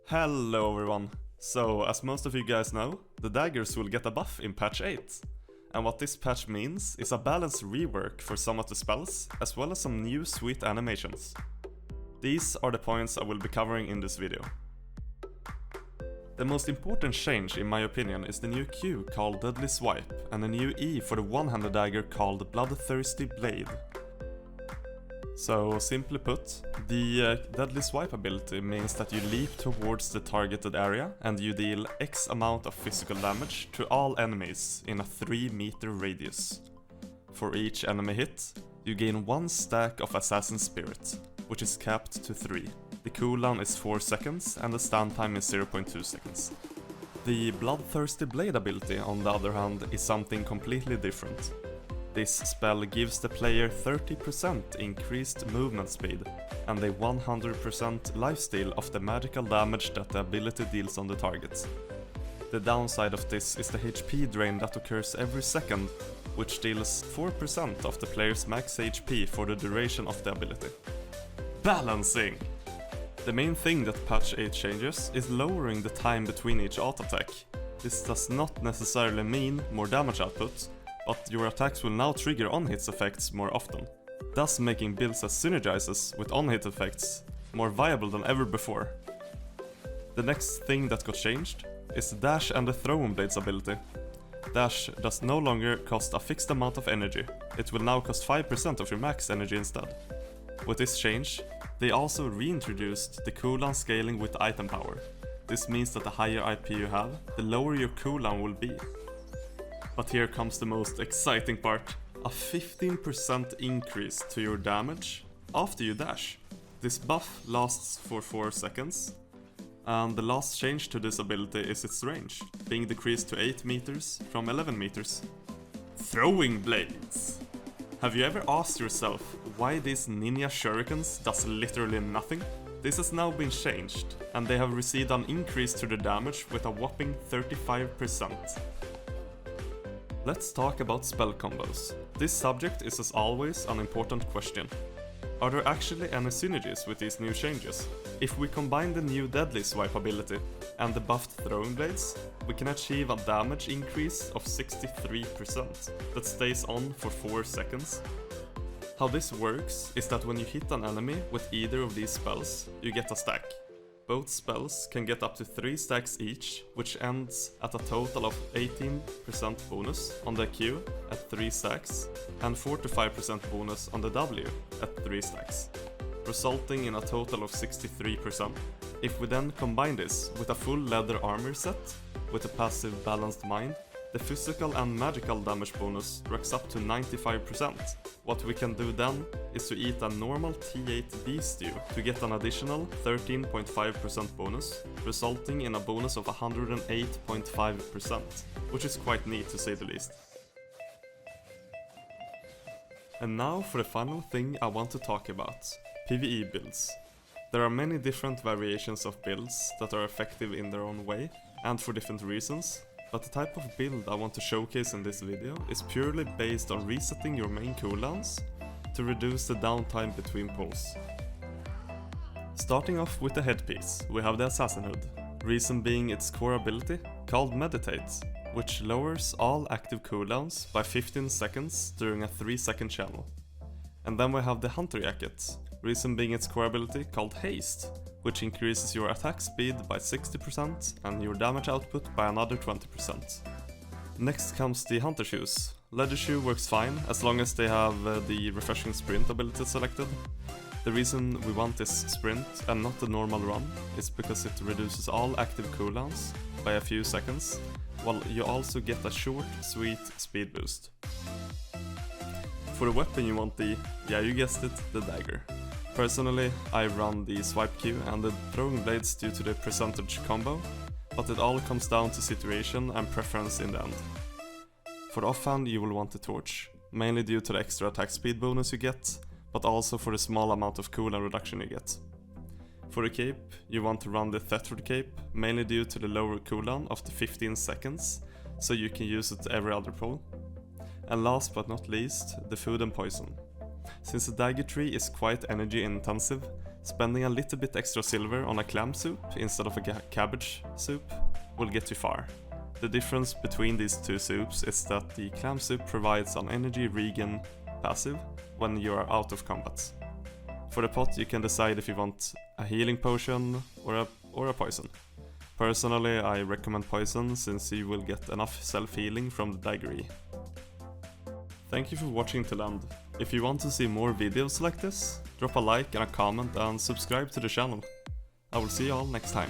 Hello everyone! So, as most of you guys know, the daggers will get a buff in patch 8. And what this patch means is a balanced rework for some of the spells, as well as some new sweet animations. These are the points I will be covering in this video. The most important change in my opinion is the new Q called Deadly Swipe and a new E for the one-handed dagger called Bloodthirsty Blade. So, simply put, the Deadly Swipe ability means that you leap towards the targeted area and you deal X amount of physical damage to all enemies in a 3-meter radius. For each enemy hit, you gain 1 stack of Assassin Spirit, which is capped to 3. The cooldown is 4 seconds and the stun time is 0.2 seconds. The Bloodthirsty Blade ability, on the other hand, is something completely different. This spell gives the player 30% increased movement speed and a 100% lifesteal of the magical damage that the ability deals on the target. The downside of this is the HP drain that occurs every second, which deals 4% of the player's max HP for the duration of the ability. Balancing! The main thing that patch 8 changes is lowering the time between each auto attack. This does not necessarily mean more damage output, but your attacks will now trigger on-hit effects more often, thus making builds that synergizes with on-hit effects more viable than ever before. The next thing that got changed is the Dash and the Throwing Blades ability. Dash does no longer cost a fixed amount of energy, it will now cost 5% of your max energy instead. With this change, they also reintroduced the cooldown scaling with item power. This means that the higher IP you have, the lower your cooldown will be. But here comes the most exciting part, a 15% increase to your damage after you dash. This buff lasts for 4 seconds, and the last change to this ability is its range, being decreased to 8 meters from 11 meters. Throwing Blades! Have you ever asked yourself why these ninja shurikens does literally nothing? This has now been changed, and they have received an increase to the damage with a whopping 35%. Let's talk about spell combos. This subject is as always an important question. Are there actually any synergies with these new changes? If we combine the new Deadly Swipe ability and the buffed Throwing Blades, we can achieve a damage increase of 63% that stays on for 4 seconds. How this works is that when you hit an enemy with either of these spells, you get a stack. Both spells can get up to 3 stacks each, which ends at a total of 18% bonus on the Q at 3 stacks and 45% bonus on the W at 3 stacks, resulting in a total of 63%. If we then combine this with a full leather armor set with a passive Balanced Mind, the physical and magical damage bonus racks up to 95%. What we can do then is to eat a normal T8 beef stew to get an additional 13.5% bonus, resulting in a bonus of 108.5%, which is quite neat to say the least. And now for the final thing I want to talk about, PvE builds. There are many different variations of builds that are effective in their own way, and for different reasons. But the type of build I want to showcase in this video is purely based on resetting your main cooldowns to reduce the downtime between pulls. Starting off with the headpiece, we have the Assassin Hood, reason being its core ability, called Meditate, which lowers all active cooldowns by 15 seconds during a 3-second channel. And then we have the Hunter Jacket, reason being its core ability, called Haste, which increases your attack speed by 60% and your damage output by another 20%. Next comes the Hunter Shoes. Leather Shoe works fine as long as they have the Refreshing Sprint ability selected. The reason we want this sprint and not the normal run is because it reduces all active cooldowns by a few seconds, while you also get a short, sweet speed boost. For the weapon you want you guessed it, the dagger. Personally, I run the Swipe Q and the Throwing Blades due to the percentage combo, but it all comes down to situation and preference in the end. For the offhand you will want the Torch, mainly due to the extra attack speed bonus you get, but also for the small amount of cooldown reduction you get. For the Cape, you want to run the Thetford Cape, mainly due to the lower cooldown of the 15 seconds, so you can use it every other pull. And last but not least, the Food and Poison. Since the dagger tree is quite energy intensive, Spending a little bit extra silver on a clam soup instead of a cabbage soup will get you far. The difference between these two soups is that the clam soup provides an energy regen passive when you are out of combat. For the pot you can decide if you want a healing potion or a poison. Personally, I recommend poison since you will get enough self-healing from the daiquiri. Thank you for watching till end. If you want to see more videos like this, drop a like and a comment and subscribe to the channel. I will see you all next time.